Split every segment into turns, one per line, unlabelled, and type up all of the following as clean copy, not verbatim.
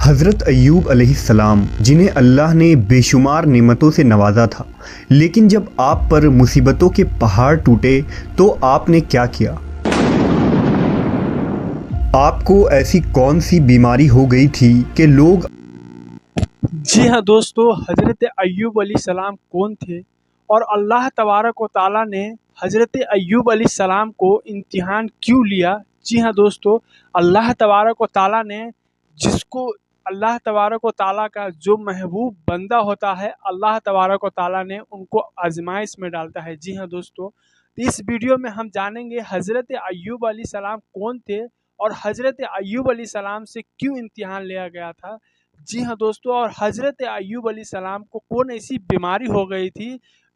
حضرت ایوب علیہ السلام جنہیں اللہ نے بے شمار نعمتوں سے نوازا تھا، لیکن جب آپ پر مصیبتوں کے پہاڑ ٹوٹے تو آپ نے کیا کیا؟ آپ کو ایسی کون سی بیماری ہو گئی تھی کہ لوگ
جی ہاں دوستو، حضرت ایوب علیہ السلام کون تھے اور اللہ تبارک و تعالیٰ نے حضرت ایوب علیہ السلام کو امتحان کیوں لیا؟ جی ہاں دوستو، اللہ تبارک و تعالیٰ نے جس کو اللہ تبارک و تعالیٰ کا جو محبوب بندہ ہوتا ہے، اللہ تبارک و تعالیٰ نے ان کو آزمائش میں ڈالتا ہے۔ جی ہاں دوستو، اس ویڈیو میں ہم جانیں گے حضرت ایوب علیہ السلام کون تھے اور حضرت ایوب علیہ السلام سے کیوں امتحان لیا گیا تھا۔ جی ہاں دوستو، اور حضرت ایوب علیہ السلام کو کون ایسی بیماری ہو گئی تھی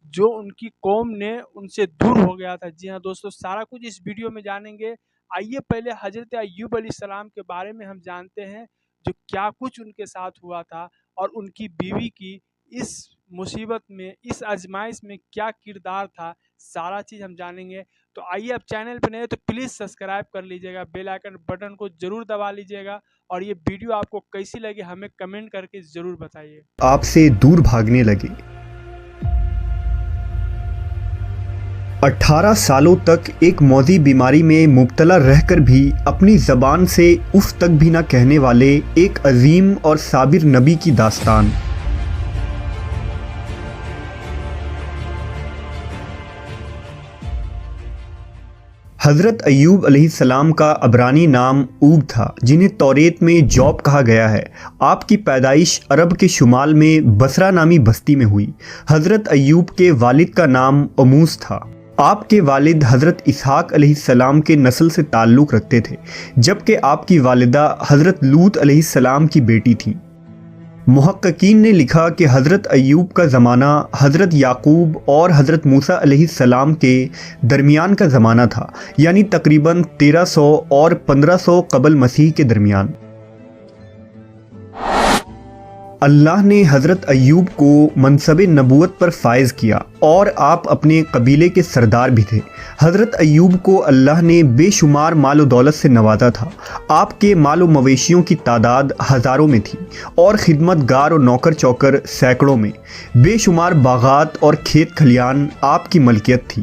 جو ان کی قوم نے ان سے دور ہو گیا تھا۔ جی ہاں دوستو، سارا کچھ اس ویڈیو میں جانیں گے۔ آئیے پہلے حضرت ایوب علیہ السلام کے بارے میں ہم جانتے ہیں، جو کیا کچھ ان کے ساتھ ہوا تھا اور ان کی بیوی کی اس مصیبت میں، اس آزمائش میں کیا کردار تھا، سارا چیز ہم جانیں گے۔ تو آئیے، اب چینل پہ نئے تو پلیز سبسکرائب کر لیجیے گا، بیل آئیکن بٹن کو ضرور دبا لیجیے گا، اور یہ ویڈیو آپ کو کیسی لگی ہمیں کمنٹ کر کے ضرور بتائیے۔
آپ سے دور بھاگنے لگے؟ 18 سالوں تک ایک موذی بیماری میں مبتلا رہ کر بھی اپنی زبان سے اف تک بھی نہ کہنے والے ایک عظیم اور صابر نبی کی داستان۔ حضرت ایوب علیہ السلام کا عبرانی نام اوب تھا، جنہیں توریت میں جوب کہا گیا ہے۔ آپ کی پیدائش عرب کے شمال میں بصرہ نامی بستی میں ہوئی۔ حضرت ایوب کے والد کا نام اموس تھا۔ آپ کے والد حضرت اسحاق علیہ السلام کے نسل سے تعلق رکھتے تھے، جبکہ آپ کی والدہ حضرت لوط علیہ السلام کی بیٹی تھیں۔ محققین نے لکھا کہ حضرت ایوب کا زمانہ حضرت یعقوب اور حضرت موسیٰ علیہ السلام کے درمیان کا زمانہ تھا، یعنی تقریباً 1300 اور 1500 قبل مسیح کے درمیان۔ اللہ نے حضرت ایوب کو منصب نبوت پر فائز کیا اور آپ اپنے قبیلے کے سردار بھی تھے۔ حضرت ایوب کو اللہ نے بے شمار مال و دولت سے نوازا تھا۔ آپ کے مال و مویشیوں کی تعداد ہزاروں میں تھی اور خدمت گار اور نوکر چوکر سینکڑوں میں۔ بے شمار باغات اور کھیت کھلیان آپ کی ملکیت تھی۔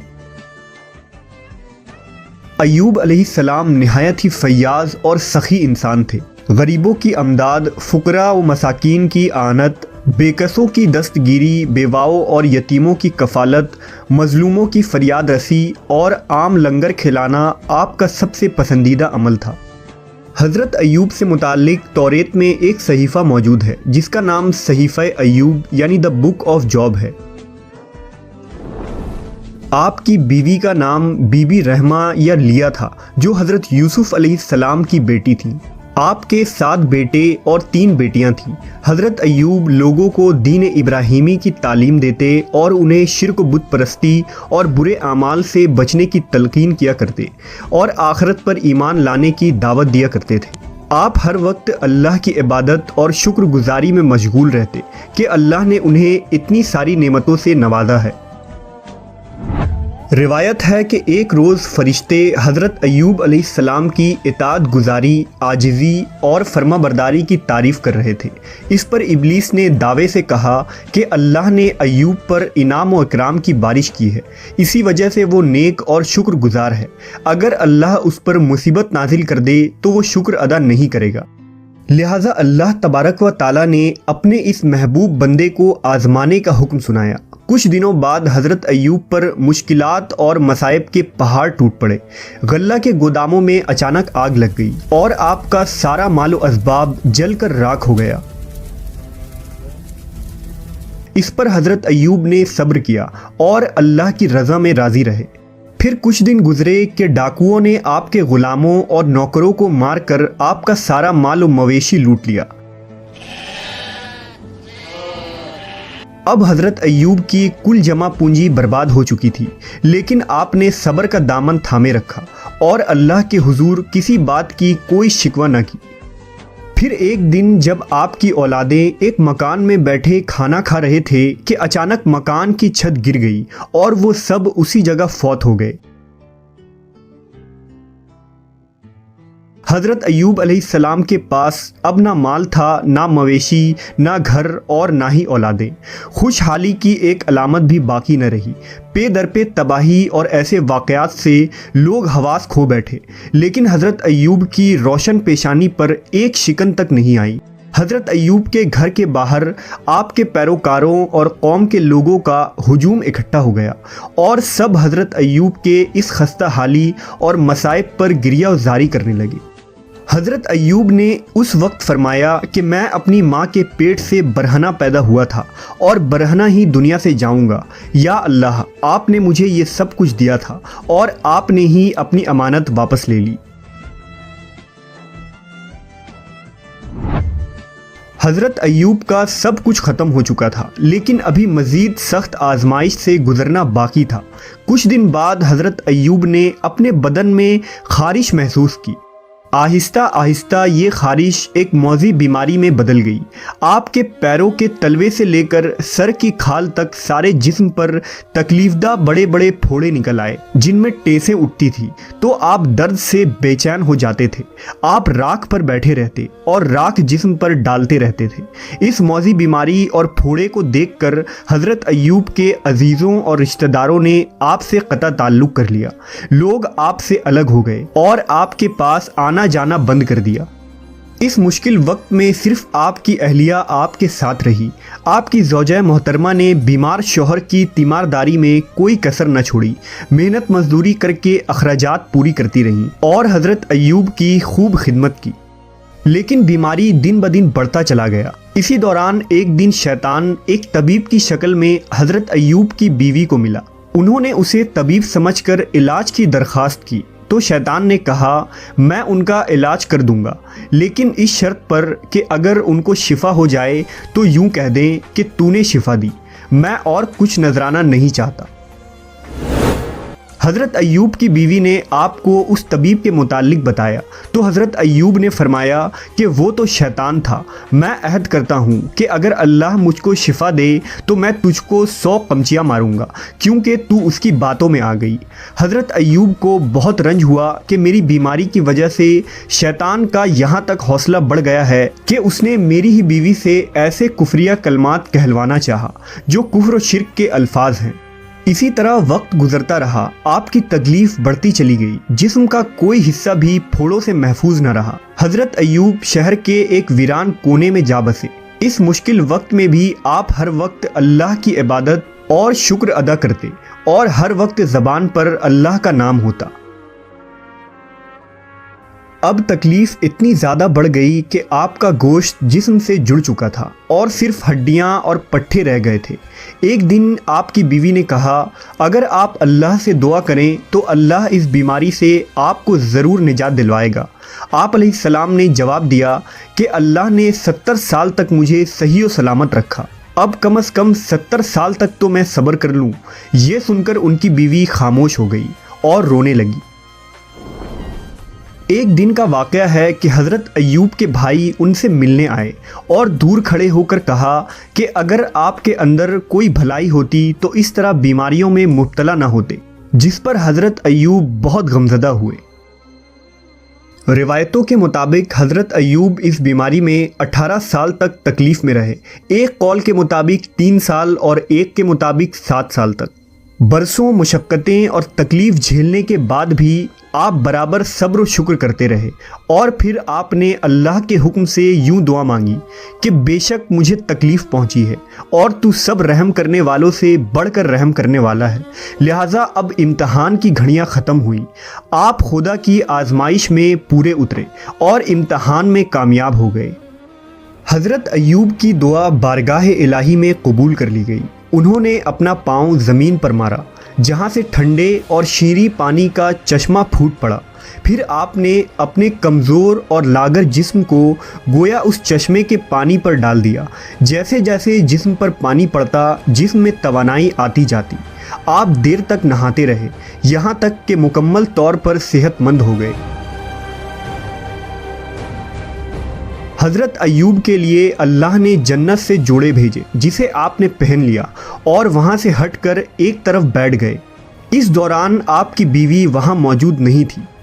ایوب علیہ السلام نہایت ہی فیاض اور سخی انسان تھے۔ غریبوں کی امداد، فقراء و مساکین کی اعانت، بے کسوں کی دستگیری، بیواؤں اور یتیموں کی کفالت، مظلوموں کی فریاد رسی اور عام لنگر کھلانا آپ کا سب سے پسندیدہ عمل تھا۔ حضرت ایوب سے متعلق توریت میں ایک صحیفہ موجود ہے جس کا نام صحیفہ ایوب یعنی دا بک آف جاب ہے۔ آپ کی بیوی کا نام بی بی رحمہ یا لیا تھا، جو حضرت یوسف علیہ السلام کی بیٹی تھیں۔ آپ کے 7 بیٹے اور 3 بیٹیاں تھیں۔ حضرت ایوب لوگوں کو دین ابراہیمی کی تعلیم دیتے اور انہیں شرک و بت پرستی اور برے اعمال سے بچنے کی تلقین کیا کرتے اور آخرت پر ایمان لانے کی دعوت دیا کرتے تھے۔ آپ ہر وقت اللہ کی عبادت اور شکر گزاری میں مشغول رہتے کہ اللہ نے انہیں اتنی ساری نعمتوں سے نوازا ہے۔ روایت ہے کہ ایک روز فرشتے حضرت ایوب علیہ السلام کی اطاعت گزاری، عاجزی اور فرما برداری کی تعریف کر رہے تھے۔ اس پر ابلیس نے دعوے سے کہا کہ اللہ نے ایوب پر انعام و اکرام کی بارش کی ہے، اسی وجہ سے وہ نیک اور شکر گزار ہے۔ اگر اللہ اس پر مصیبت نازل کر دے تو وہ شکر ادا نہیں کرے گا۔ لہٰذا اللہ تبارک و تعالیٰ نے اپنے اس محبوب بندے کو آزمانے کا حکم سنایا۔ کچھ دنوں بعد حضرت ایوب پر مشکلات اور مصائب کے پہاڑ ٹوٹ پڑے۔ غلہ کے گوداموں میں اچانک آگ لگ گئی اور آپ کا سارا مال و اسباب جل کر راکھ ہو گیا۔ اس پر حضرت ایوب نے صبر کیا اور اللہ کی رضا میں راضی رہے۔ پھر کچھ دن گزرے کہ ڈاکوؤں نے آپ کے غلاموں اور نوکروں کو مار کر آپ کا سارا مال و مویشی لوٹ لیا۔ اب حضرت ایوب کی کل جمع پونجی برباد ہو چکی تھی، لیکن آپ نے صبر کا دامن تھامے رکھا اور اللہ کے حضور کسی بات کی کوئی شکوہ نہ کی۔ پھر ایک دن جب آپ کی اولادیں ایک مکان میں بیٹھے کھانا کھا رہے تھے کہ اچانک مکان کی چھت گر گئی اور وہ سب اسی جگہ فوت ہو گئے۔ حضرت ایوب علیہ السلام کے پاس اب نہ مال تھا، نہ مویشی، نہ گھر اور نہ ہی اولادیں۔ خوشحالی کی ایک علامت بھی باقی نہ رہی۔ پے در پہ تباہی اور ایسے واقعات سے لوگ حواس کھو بیٹھے، لیکن حضرت ایوب کی روشن پیشانی پر ایک شکن تک نہیں آئی۔ حضرت ایوب کے گھر کے باہر آپ کے پیروکاروں اور قوم کے لوگوں کا ہجوم اکٹھا ہو گیا، اور سب حضرت ایوب کے اس خستہ حالی اور مصائب پر گریہ زاری کرنے لگے۔ حضرت ایوب نے اس وقت فرمایا کہ میں اپنی ماں کے پیٹ سے برہنہ پیدا ہوا تھا اور برہنہ ہی دنیا سے جاؤں گا۔ یا اللہ، آپ نے مجھے یہ سب کچھ دیا تھا اور آپ نے ہی اپنی امانت واپس لے لی۔ حضرت ایوب کا سب کچھ ختم ہو چکا تھا، لیکن ابھی مزید سخت آزمائش سے گزرنا باقی تھا۔ کچھ دن بعد حضرت ایوب نے اپنے بدن میں خارش محسوس کی۔ آہستہ آہستہ یہ خارش ایک موذی بیماری میں بدل گئی۔ آپ کے پیروں کے تلوے سے لے کر سر کی کھال تک سارے جسم پر تکلیف دہ بڑے بڑے پھوڑے نکل آئے، جن میں ٹیسیں اٹھتی تھی تو آپ درد سے بے چین ہو جاتے تھے۔ آپ راکھ پر بیٹھے رہتے اور راکھ جسم پر ڈالتے رہتے تھے۔ اس موذی بیماری اور پھوڑے کو دیکھ کر حضرت ایوب کے عزیزوں اور رشتہ داروں نے آپ سے قطع تعلق کر لیا۔ لوگ آپ سے الگ ہو گئے اور آپ کے پاس آنا جانا بند کر دیا۔ اس مشکل وقت میں صرف آپ کی اہلیہ آپ کے ساتھ رہی۔ آپ کی زوجہ محترمہ نے بیمار شوہر کی تیمارداری میں کوئی کسر نہ چھوڑی، محنت مزدوری کر کے اخراجات پوری کرتی رہیں اور حضرت ایوب کی خوب خدمت کی۔ لیکن بیماری دن بدن بڑھتا چلا گیا۔ اسی دوران ایک دن شیطان ایک طبیب کی شکل میں حضرت ایوب کی بیوی کو ملا۔ انہوں نے اسے طبیب سمجھ کر علاج کی درخواست کی تو شیطان نے کہا، میں ان کا علاج کر دوں گا، لیکن اس شرط پر کہ اگر ان کو شفا ہو جائے تو یوں کہہ دیں کہ تو نے شفا دی، میں اور کچھ نذرانہ نہیں چاہتا۔ حضرت ایوب کی بیوی نے آپ کو اس طبیب کے متعلق بتایا تو حضرت ایوب نے فرمایا کہ وہ تو شیطان تھا، میں عہد کرتا ہوں کہ اگر اللہ مجھ کو شفا دے تو میں تجھ کو 100 قمچیاں ماروں گا، کیونکہ تو اس کی باتوں میں آ گئی۔ حضرت ایوب کو بہت رنج ہوا کہ میری بیماری کی وجہ سے شیطان کا یہاں تک حوصلہ بڑھ گیا ہے کہ اس نے میری ہی بیوی سے ایسے کفریہ کلمات کہلوانا چاہا جو کفر و شرک کے الفاظ ہیں۔ اسی طرح وقت گزرتا رہا، آپ کی تکلیف بڑھتی چلی گئی، جسم کا کوئی حصہ بھی پھوڑوں سے محفوظ نہ رہا۔ حضرت ایوب شہر کے ایک ویران کونے میں جا بسے۔ اس مشکل وقت میں بھی آپ ہر وقت اللہ کی عبادت اور شکر ادا کرتے اور ہر وقت زبان پر اللہ کا نام ہوتا۔ اب تکلیف اتنی زیادہ بڑھ گئی کہ آپ کا گوشت جسم سے جڑ چکا تھا اور صرف ہڈیاں اور پٹھے رہ گئے تھے۔ ایک دن آپ کی بیوی نے کہا، اگر آپ اللہ سے دعا کریں تو اللہ اس بیماری سے آپ کو ضرور نجات دلوائے گا۔ آپ علیہ السلام نے جواب دیا کہ اللہ نے 70 سال تک مجھے صحیح و سلامت رکھا، اب کم از کم 70 سال تک تو میں صبر کر لوں۔ یہ سن کر ان کی بیوی خاموش ہو گئی اور رونے لگی۔ ایک دن کا واقعہ ہے کہ حضرت ایوب کے بھائی ان سے ملنے آئے اور دور کھڑے ہو کر کہا کہ اگر آپ کے اندر کوئی بھلائی ہوتی تو اس طرح بیماریوں میں مبتلا نہ ہوتے، جس پر حضرت ایوب بہت غمزدہ ہوئے۔ روایتوں کے مطابق حضرت ایوب اس بیماری میں 18 سال تک تکلیف میں رہے، ایک قول کے مطابق 3 سال اور ایک کے مطابق 7 سال تک۔ برسوں مشقتیں اور تکلیف جھیلنے کے بعد بھی آپ برابر صبر و شکر کرتے رہے، اور پھر آپ نے اللہ کے حکم سے یوں دعا مانگی کہ بے شک مجھے تکلیف پہنچی ہے اور تو سب رحم کرنے والوں سے بڑھ کر رحم کرنے والا ہے، لہٰذا اب امتحان کی گھڑیاں ختم ہوئیں۔ آپ خدا کی آزمائش میں پورے اترے اور امتحان میں کامیاب ہو گئے۔ حضرت ایوب کی دعا بارگاہ الہی میں قبول کر لی گئی۔ انہوں نے اپنا پاؤں زمین پر مارا، جہاں سے ٹھنڈے اور شیریں پانی کا چشمہ پھوٹ پڑا۔ پھر آپ نے اپنے کمزور اور لاغر جسم کو گویا اس چشمے کے پانی پر ڈال دیا۔ جیسے جیسے جسم پر پانی پڑتا، جسم میں توانائی آتی جاتی۔ آپ دیر تک نہاتے رہے، یہاں تک کہ مکمل طور پر صحت مند ہو گئے۔ حضرت ایوب کے لیے اللہ نے جنت سے جوڑے بھیجے، جسے آپ نے پہن لیا اور وہاں سے ہٹ کر ایک طرف بیٹھ گئے۔ اس دوران آپ کی بیوی وہاں موجود نہیں تھی۔